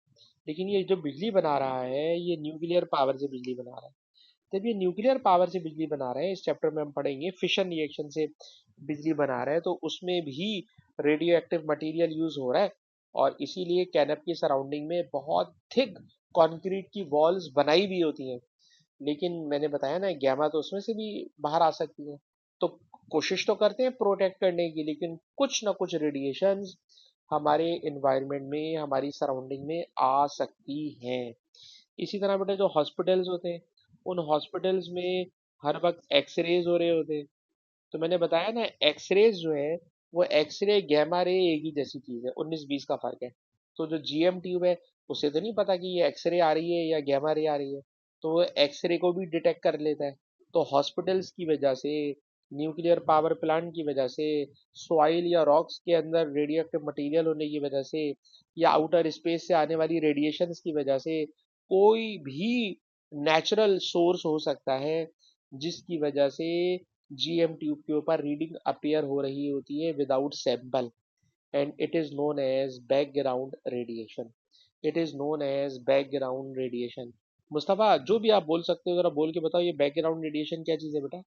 लेकिन ये जो बिजली बना रहा है ये न्यूक्लियर पावर से बिजली बना रहा है। जब ये न्यूक्लियर पावर से बिजली बना रहे हैं, इस चैप्टर में हम पढ़ेंगे फिशन रिएक्शन से बिजली बना रहे हैं, तो उसमें भी रेडियो एक्टिव मटीरियल यूज हो रहा है, और इसीलिए कैनप की सराउंडिंग में बहुत थिक कंक्रीट की वॉल्स बनाई भी होती हैं। लेकिन मैंने बताया ना, गैमा तो उसमें से भी बाहर आ सकती है। तो कोशिश तो करते हैं प्रोटेक्ट करने की, लेकिन कुछ ना कुछ रेडिएशंस हमारे इन्वायरमेंट में, हमारी सराउंडिंग में आ सकती हैं। इसी तरह बेटा जो हॉस्पिटल्स होते हैं, उन हॉस्पिटल्स में हर वक्त एक्सरेज हो रहे होते हैं। तो मैंने बताया ना, एक्सरेज जो है वो एक्सरे गैमा रे एक ही जैसी चीज है, 19-20 का फर्क है। तो जो जीएम ट्यूब है, उसे तो नहीं पता कि ये एक्सरे आ रही है या गैमा रे आ रही है, तो वो एक्सरे को भी डिटेक्ट कर लेता है। तो हॉस्पिटल्स की वजह से, न्यूक्लियर पावर प्लांट की वजह से, सॉइल या रॉक्स के अंदर रेडियो एक्टिव मटीरियल होने की वजह से, या आउटर स्पेस से आने वाली रेडिएशंस की वजह से, कोई भी नेचुरल सोर्स हो सकता है जिसकी वजह से जीएम ट्यूब के ऊपर रीडिंग अपीयर हो रही होती है without sample, and it is known as background radiation. It is known as background radiation. Mustafa, जो भी आप बोल सकते हो जरा बोल के बताओ, ये बैकग्राउंड रेडिएशन क्या चीज है बेटा?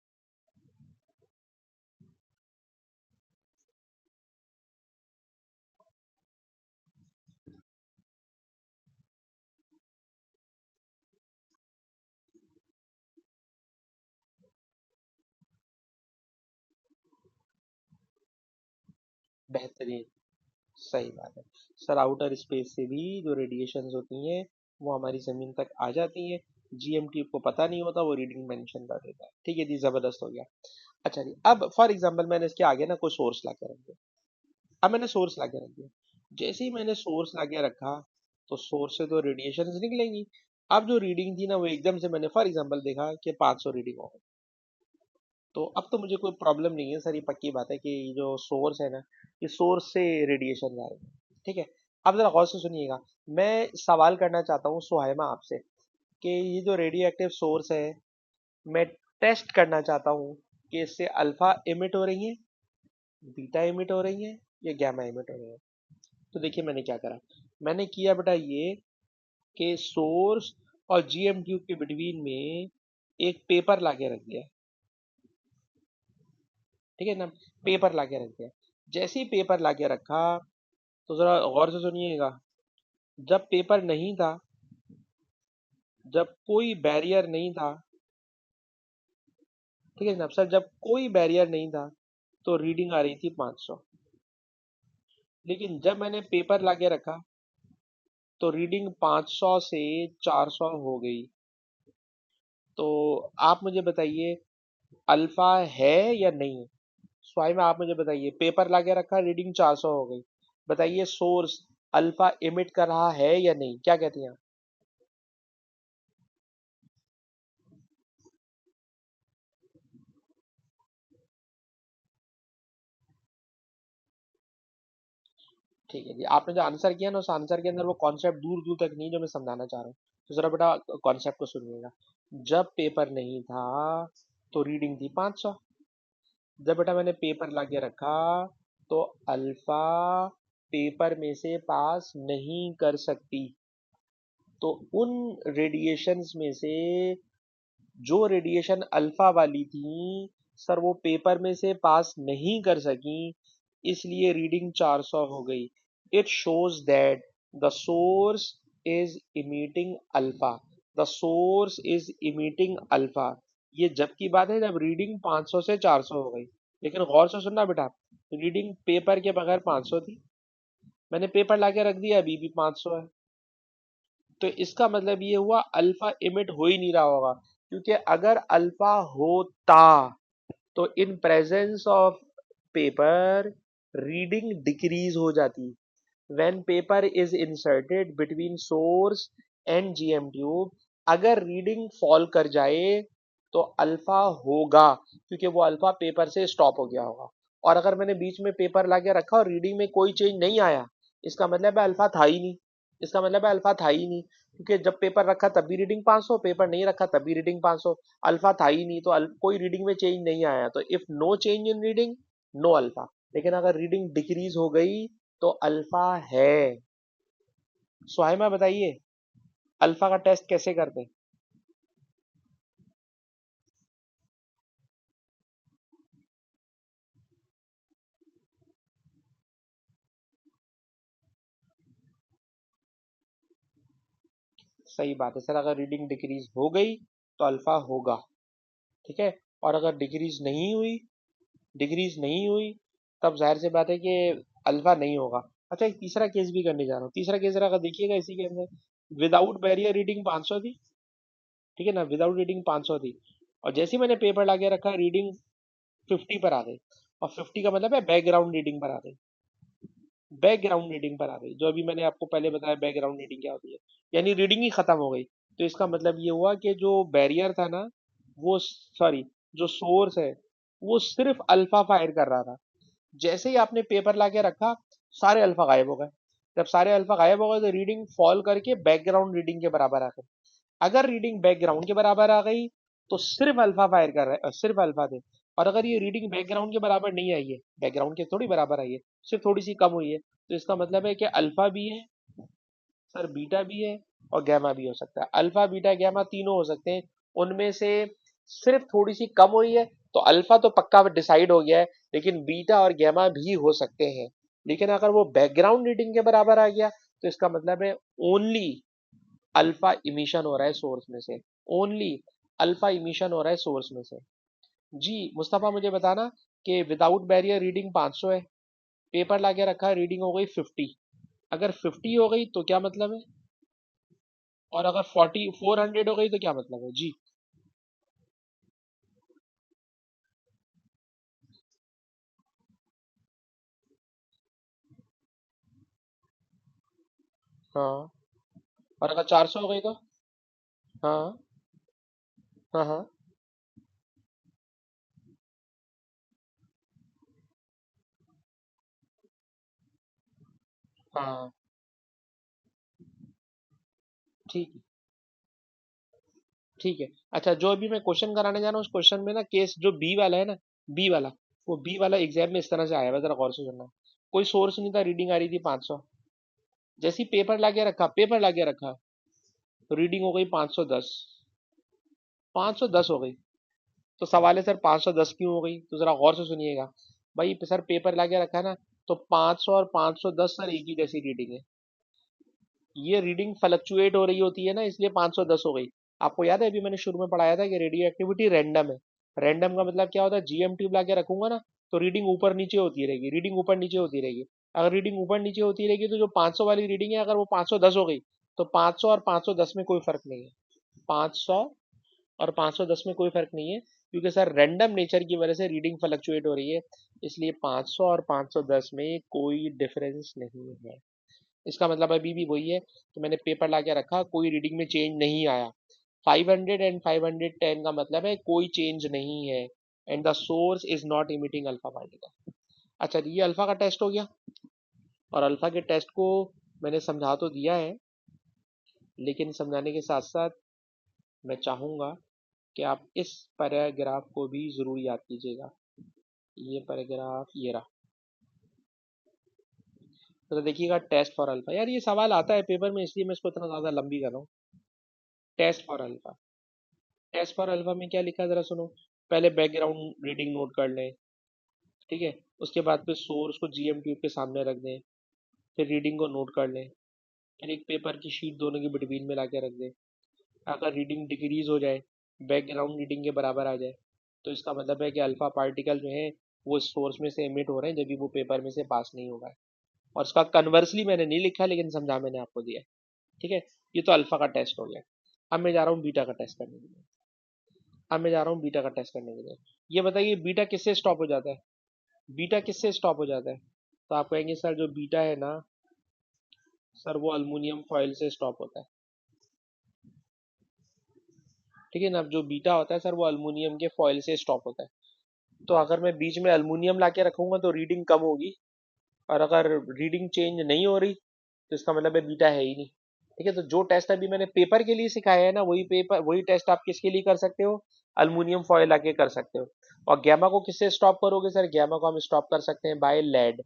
बेहतरीन, सही बात है। सर, आउटर स्पेस से भी जो रेडिएशंस होती हैं वो हमारी जमीन तक आ जाती हैं। जीएमटी को पता नहीं होता, वो रीडिंग मेंशन कर देता है। ठीक है जी, जबरदस्त हो गया। अच्छा जी, अब फॉर एग्जांपल मैंने इसके आगे ना कोई सोर्स ला के रख दिया। अब मैंने सोर्स ला के रख दिया। जैसे ही मैंने सोर्स ला के रखा, तो सोर्स से तो रेडिएशंस निकलेंगी। अब जो रीडिंग थी ना, वो एकदम से मैंने फॉर एग्जांपल देखा कि 500 रीडिंग हो गई। तो अब तो मुझे कोई प्रॉब्लम नहीं है सर, ये पक्की बात है कि ये जो सोर्स है ना, ये सोर्स से रेडिएशन आएगा। ठीक है। अब जरा गौर से सुनिएगा। मैं सवाल करना चाहता हूँ सुहाइमा आपसे, कि ये जो रेडियो एक्टिव सोर्स है, मैं टेस्ट करना चाहता हूँ कि इससे अल्फा इमिट हो रही है, बीटा इमिट हो रही है, या गैमा इमिट हो रही है। तो देखिए मैंने क्या करा। मैंने किया बेटा ये, कि सोर्स और जीएम ट्यूब के बिटवीन में एक पेपर लाके रख दिया। ठीक है ना, पेपर लाके रख दिया। जैसे ही पेपर लाके रखा, तो जरा गौर से सुनिएगा। जब पेपर नहीं था, जब कोई बैरियर नहीं था, ठीक है जनाब सर, जब कोई बैरियर नहीं था, तो रीडिंग आ रही थी 500। लेकिन जब मैंने पेपर लाके रखा, तो रीडिंग 500 से 400 हो गई। तो आप मुझे बताइए, अल्फा है या नहीं? स्वाई में आप मुझे बताइए, पेपर लाके रखा, रीडिंग 400 हो गई। बताइए सोर्स अल्फा इमिट कर रहा है या नहीं? क्या कहती हैं आप? ठीक है जी, आपने जो आंसर किया ना, उस आंसर के अंदर वो कॉन्सेप्ट दूर दूर तक नहीं जो मैं समझाना चाह रहा हूँ। तो जरा बेटा कॉन्सेप्ट को सुनिएगा। जब पेपर नहीं था, तो रीडिंग थी 500। जब बेटा मैंने पेपर ला के रखा, तो अल्फा पेपर में से पास नहीं कर सकती। तो उन रेडिएशंस में से जो रेडिएशन अल्फा वाली थी, सर वो पेपर में से पास नहीं कर सकी, इसलिए रीडिंग 400 हो गई। It shows that the source is emitting alpha. The source is emitting alpha. ये जब की बात है जब रीडिंग 500 से 400 हो गई। लेकिन गौर से सुनना बेटा, रीडिंग पेपर के बगैर 500 थी, मैंने पेपर लाके रख दिया, अभी भी 500 है। तो इसका मतलब ये हुआ अल्फा इमिट हो ही नहीं रहा होगा, क्योंकि अगर अल्फा होता, तो in presence of paper reading decrease हो जाती। When paper is inserted between source and GM tube, अगर रीडिंग फॉल कर जाए, तो अल्फा होगा, क्योंकि वो अल्फा पेपर से स्टॉप हो गया होगा। और अगर मैंने बीच में पेपर लाके रखा और रीडिंग में कोई चेंज नहीं आया, इसका मतलब है अल्फा था ही नहीं। इसका मतलब है अल्फा था ही नहीं, क्योंकि जब पेपर रखा तब भी रीडिंग 500, पेपर नहीं रखा तब भी रीडिंग 500। अल्फा था ही नहीं, तो कोई रीडिंग में चेंज नहीं आया, तो if no change in reading, no alpha. लेकिन अगर रीडिंग डिक्रीज हो गई, तो अल्फा है। सुहाइमा बताइए, अल्फा का टेस्ट कैसे करते हैं? सही बात है सर, अगर रीडिंग डिक्रीज हो गई तो अल्फा होगा, ठीक है। और अगर डिक्रीज नहीं हुई तब जाहिर सी बात है कि अल्फा नहीं होगा। अच्छा, एक तीसरा केस भी करने जा रहा हूँ। तीसरा केस अगर देखिएगा इसी के अंदर, विदाउट बैरियर रीडिंग 500 थी, ठीक है ना, विदाउट रीडिंग 500 थी, और जैसे ही मैंने पेपर लाके रखा रीडिंग 50 पर आ गई, और 50 का मतलब है बैकग्राउंड रीडिंग पर आ गई, बैकग्राउंड रीडिंग पर आ गई, जो अभी मैंने आपको पहले बताया बैकग्राउंड रीडिंग क्या होती है, यानी रीडिंग ही खत्म हो गई। तो इसका मतलब ये हुआ कि जो बैरियर था ना, वो सॉरी, जो सोर्स है वो सिर्फ अल्फा फायर कर रहा था। जैसे ही आपने पेपर लाके रखा, सारे अल्फा गायब हो गए। जब सारे अल्फा गायब हो गए तो रीडिंग फॉल करके बैकग्राउंड रीडिंग के बराबर आ गई। अगर रीडिंग बैकग्राउंड के बराबर आ गई तो सिर्फ अल्फा फायर कर रहा है, सिर्फ अल्फा थे। और अगर ये रीडिंग बैकग्राउंड के बराबर नहीं आई है, बैकग्राउंड के थोड़ी बराबर आई है, सिर्फ थोड़ी सी कम हुई है, तो इसका मतलब है कि अल्फा भी है सर, बीटा भी है, और गैमा भी हो सकता है। अल्फा बीटा गैमा तीनों हो सकते हैं, उनमें से सिर्फ थोड़ी सी कम हुई है, तो अल्फा तो पक्का डिसाइड हो गया है, लेकिन बीटा और गैमा भी हो सकते हैं। लेकिन अगर वो बैकग्राउंड रीडिंग के बराबर आ गया तो इसका मतलब है ओनली अल्फा इमिशन हो रहा है सोर्स में से, ओनली अल्फा इमिशन हो रहा है सोर्स में से। जी मुस्तफा, मुझे बताना कि विदाउट बैरियर रीडिंग 500 है, पेपर लाके रखा है, रीडिंग हो गई 50, अगर 50 हो गई तो क्या मतलब है, और अगर 400 हो गई तो क्या मतलब है जी। हाँ, और अगर 400 हो गई तो, हाँ हाँ हाँ हाँ, ठीक ठीक है। अच्छा, जो अभी मैं क्वेश्चन कराने जा रहा हूँ उस क्वेश्चन में ना केस जो बी वाला है ना, बी वाला, वो बी वाला एग्जाम में इस तरह से आया हुआ है, जरा गौर से सुनना। कोई सोर्स नहीं था, रीडिंग आ रही थी 500, जैसे ही पेपर लाके रखा, तो रीडिंग हो गई 510, 510 हो गई। तो सवाल है सर 510 क्यों हो गई, तो जरा गौर से सुनिएगा। भाई सर पेपर लाके रखा है ना, तो 500 और 510 सर एक ही जैसी रीडिंग है, ये रीडिंग फ्लक्चुएट हो रही होती है ना, इसलिए 510 हो गई। आपको याद है अभी मैंने शुरू में पढ़ाया था कि रेडियो एक्टिविटी रैंडम है। रैंडम का मतलब क्या होता है, जीएम ट्यूब ला के रखूंगा ना, तो रीडिंग ऊपर नीचे होती रहेगी, रीडिंग ऊपर नीचे होती रहेगी। अगर रीडिंग ऊपर नीचे होती रहेगी तो जो 500 वाली रीडिंग है, अगर वो 510 हो गई, तो 500 और 510 में कोई फर्क नहीं है, 500 और 510 में कोई फर्क नहीं है, क्योंकि सर रैंडम नेचर की वजह से रीडिंग फ्लक्चुएट हो रही है, इसलिए 500 और 510 में कोई डिफरेंस नहीं है। इसका मतलब अभी भी वही है कि मैंने पेपर ला के रखा, कोई रीडिंग में चेंज नहीं आया। 500 एंड 510 का मतलब है कोई चेंज नहीं है, and the source is not emitting alpha particle. अच्छा जी, ये अल्फा का टेस्ट हो गया, और अल्फा के टेस्ट को मैंने समझा तो दिया है, लेकिन समझाने के साथ साथ मैं चाहूँगा कि आप इस पैराग्राफ को भी ज़रूर याद कीजिएगा। ये पैराग्राफ ये रहा, तो देखिएगा, टेस्ट फॉर अल्फा, यार ये सवाल आता है पेपर में इसलिए मैं इसको इतना ज़्यादा लंबी कर रहा हूँ। Test for alpha, test for alpha में क्या लिखा है जरा सुनो। पहले बैकग्राउंड रीडिंग नोट कर लें, ठीक है। उसके बाद फिर सोर्स को जीएम ट्यूब के सामने रख दें, फिर रीडिंग को नोट कर लें, फिर एक पेपर की शीट दोनों की बिटवीन में ला के रख दें। अगर रीडिंग डिक्रीज हो जाए, बैकग्राउंड रीडिंग के बराबर आ जाए, तो इसका मतलब है कि अल्फा पार्टिकल जो है वो सोर्स में से एमिट हो रहे हैं, जब भी वो पेपर में से पास नहीं होगा। और इसका कन्वर्सली मैंने नहीं लिखा, लेकिन समझा मैंने आपको दिया, ठीक है। ये तो अल्फा का टेस्ट हो गया। अब मैं जा रहा हूँ बीटा का टेस्ट करने के लिए, अब मैं जा रहा हूँ बीटा का टेस्ट करने के लिए। ये बताइए बीटा किससे स्टॉप हो जाता है, बीटा किससे स्टॉप हो जाता है, तो आप कहेंगे सर जो बीटा है ना सर, वो अल्मीनियम फॉयल से स्टॉप होता है, ठीक है ना। अब जो बीटा होता है सर, वो अल्मीनियम के फॉयल से स्टॉप होता है। तो अगर मैं बीच में अल्मीनियम ला के रखूंगा तो रीडिंग कम होगी, और अगर रीडिंग चेंज नहीं हो रही तो इसका मतलब है बीटा है ही नहीं, ठीक है। तो जो टेस्ट अभी मैंने पेपर के लिए सिखाया है ना, वही टेस्ट आप किसके लिए कर सकते हो, अल्मीनियम फॉयल आके कर सकते हो। और गैमा को किससे स्टॉप करोगे सर, गैमा को हम स्टॉप कर सकते हैं बाय लेड।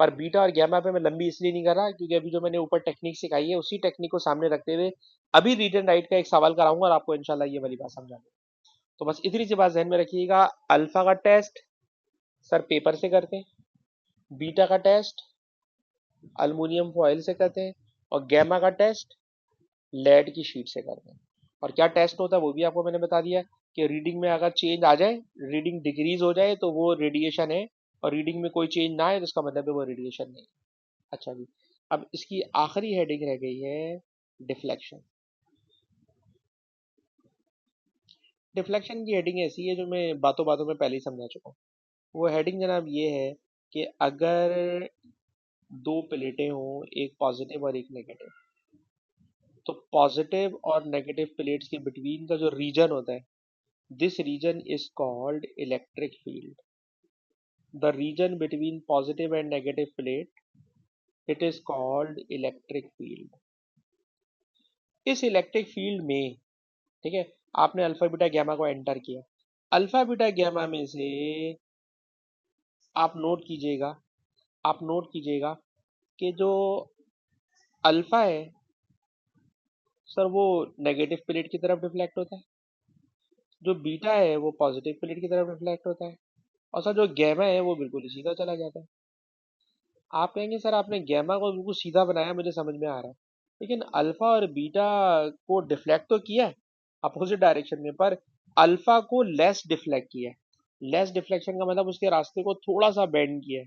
पर बीटा और गैमा पे मैं लंबी इसलिए नहीं कर रहा, क्योंकि अभी जो मैंने ऊपर टेक्निक सिखाई है उसी टेक्निक को सामने रखते हुए अभी रीड एंड राइट का एक सवाल कराऊंगा, और आपको इंशाल्लाह ये वाली बात समझा दूंगा। तो बस इतनी सी बात ध्यान में रखिएगा, अल्फा का टेस्ट सर पेपर से करते हैं, बीटा का टेस्ट अल्मीनियम फॉयल से करते हैं, और गैमा का टेस्ट लेड की शीट से करते हैं। और क्या टेस्ट होता है वो भी आपको मैंने बता दिया कि रीडिंग में अगर चेंज आ जाए, रीडिंग डिक्रीज हो जाए तो वो रेडिएशन है, और रीडिंग में कोई चेंज ना आए तो इसका मतलब है वो रेडिएशन नहीं है। अच्छा जी, अब इसकी आखिरी हेडिंग रह गई है डिफ्लेक्शन। डिफ्लेक्शन की हेडिंग ऐसी है जो मैं बातों बातों में पहले ही समझा चुका हूँ। वो हेडिंग जनाब ये है कि अगर दो प्लेटें हों, एक पॉजिटिव और एक नेगेटिव, तो पॉजिटिव और नेगेटिव प्लेट्स के बिटवीन का जो रीजन होता है, this region is called electric field. The region between positive and negative plate, it is called electric field. इस इलेक्ट्रिक फील्ड में, ठीक है, आपने अल्फा बीटा गैमा को एंटर किया। अल्फा बीटा गैमा में से आप नोट कीजिएगा, आप नोट कीजिएगा कि जो अल्फा है सर वो नेगेटिव प्लेट की तरफ डिफ्लेक्ट होता है, जो बीटा है वो पॉजिटिव प्लेट की तरफ रिफ्लेक्ट होता है, और सर जो गैमा है वो बिल्कुल सीधा चला जाता है। आप कहेंगे सर आपने गैमा को बिल्कुल सीधा बनाया, मुझे समझ में आ रहा है, लेकिन अल्फा और बीटा को डिफ्लेक्ट तो किया है अपोजिट डायरेक्शन में, पर अल्फा को लेस डिफ्लेक्ट किया है। लेस डिफ्लेक्शन का मतलब उसके रास्ते को थोड़ा सा बेंड किया है।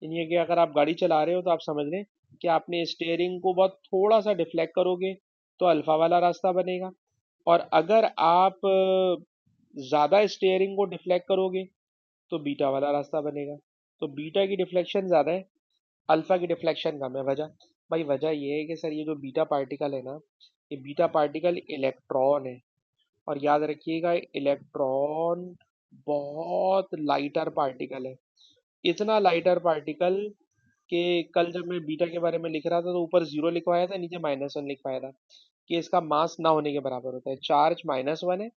यानी कि अगर आप गाड़ी चला रहे हो तो आप समझ लें कि आपने स्टेयरिंग को बहुत थोड़ा सा डिफ्लेक्ट करोगे तो अल्फा वाला रास्ता बनेगा, और अगर आप ज़्यादा स्टेयरिंग को डिफ्लेक्ट करोगे तो बीटा वाला रास्ता बनेगा। तो बीटा की डिफ्लेक्शन ज़्यादा है, अल्फा की डिफ्लेक्शन कम है। वजह, भाई वजह ये है कि सर ये जो बीटा पार्टिकल है ना, ये बीटा पार्टिकल इलेक्ट्रॉन है, और याद रखिएगा इलेक्ट्रॉन बहुत लाइटर पार्टिकल है। इतना लाइटर पार्टिकल कि कल जब मैं बीटा के बारे में लिख रहा था तो ऊपर जीरो लिखवाया था, नीचे -1 लिखवाया था, कि इसका मास ना होने के बराबर होता है। चार्ज -1 है,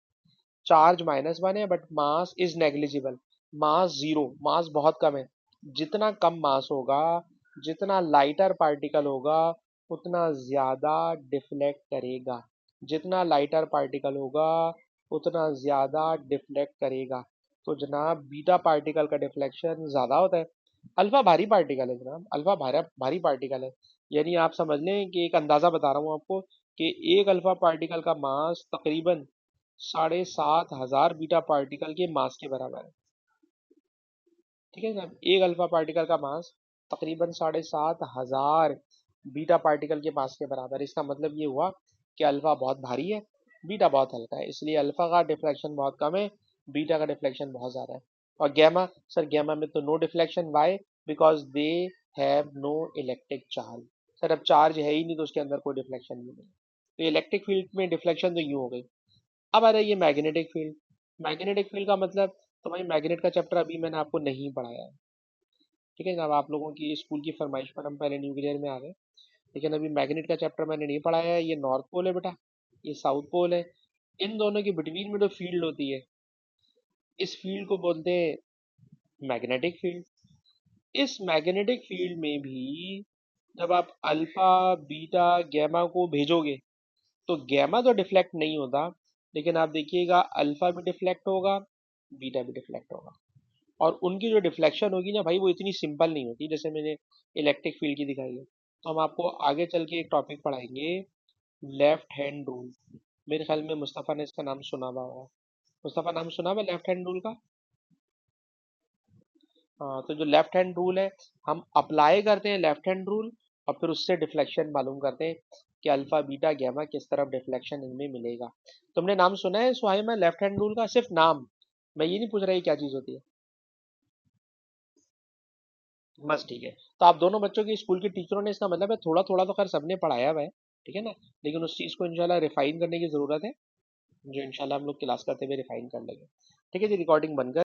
चार्ज -1 है, but mass is negligible. Mass zero, mass बहुत कम है। जितना कम मास होगा, जितना लाइटर पार्टिकल होगा, उतना ज्यादा डिफ्लेक्ट करेगा। जितना लाइटर पार्टिकल होगा उतना ज्यादा डिफ्लेक्ट करेगा। तो जनाब बीटा पार्टिकल का डिफ्लेक्शन ज्यादा होता है। अल्फा भारी पार्टिकल है जनाब, अल्फा भारी भारी पार्टिकल है। यानी आप समझ लें कि एक अंदाजा बता रहा हूँ आपको कि एक अल्फा पार्टिकल का मास तकरीबन 7,500 बीटा पार्टिकल के मास के बराबर है। ठीक है जनाब, एक अल्फा पार्टिकल का मास तकरीबन 7,500 बीटा पार्टिकल के मास के बराबर है। इसका मतलब ये हुआ कि अल्फा बहुत भारी है, बीटा बहुत हल्का है, इसलिए अल्फा का डिफ्लेक्शन बहुत कम है, बीटा का डिफ्लेक्शन बहुत ज़्यादा है। और गैमा, सर गैमा में तो no deflection, why? Because they have no electric charge. Sir अब चार्ज है ही नहीं तो उसके अंदर कोई डिफ्लेक्शन नहीं है। तो इलेक्ट्रिक फील्ड में डिफ्लेक्शन तो यूँ हो गई। अब आ रही है मैग्नेटिक फील्ड। मैग्नेटिक फील्ड का मतलब, तो भाई मैग्नेट का चैप्टर अभी मैंने आपको नहीं पढ़ाया है। ठीक है जनाब, आप लोगों की स्कूल की फरमाइश पर हम पहले न्यूक्लियर में आ गए, लेकिन अभी मैग्नेट का चैप्टर मैंने नहीं पढ़ाया है। ये नॉर्थ पोल है बेटा, ये साउथ पोल है। इन दोनों के बिटवीन में जो फील्ड होती है, इस फील्ड को बोलते हैं मैग्नेटिक फील्ड। इस मैग्नेटिक फील्ड में भी जब आप अल्फा बीटा गैमा को भेजोगे तो गैमा तो डिफ्लेक्ट नहीं होता, लेकिन आप देखिएगा अल्फा भी डिफ्लेक्ट होगा, बीटा भी डिफ्लेक्ट होगा। और उनकी जो डिफ्लेक्शन होगी ना भाई, वो इतनी सिंपल नहीं होती जैसे मैंने इलेक्ट्रिक फील्ड की दिखाई है। तो हम आपको आगे चल के एक टॉपिक पढ़ाएंगे, लेफ्ट हैंड रूल। मेरे ख्याल में मुस्तफ़ा ने इसका नाम सुना हुआ होगा। मुस्तफ़ा नाम सुना हुआ लेफ्ट हैंड रूल का? हाँ, तो जो लेफ्ट हैंड रूल है, हम अप्लाई करते हैं लेफ्ट हैंड रूल, और फिर उससे डिफ्लेक्शन मालूम करते हैं कि अल्फा बीटा गैमा किस तरफ डिफ्लेक्शन इनमें मिलेगा। तुमने नाम सुना है सुहाइमा लेफ्ट हैंड रूल का? सिर्फ नाम, मैं ये नहीं पूछ रहा ये क्या चीज़ होती है। बस ठीक है। तो आप दोनों बच्चों की स्कूल के टीचरों ने, इसका मतलब है थोड़ा थोड़ा तो खैर सबने पढ़ाया हुआ है, ठीक है ना, लेकिन उस चीज़ को इंशाल्लाह रिफाइन करने की ज़रूरत है, जो इंशाल्लाह हम लोग क्लास करते हुए रिफाइन कर लेंगे। ठीक है जी, रिकॉर्डिंग बंद कर।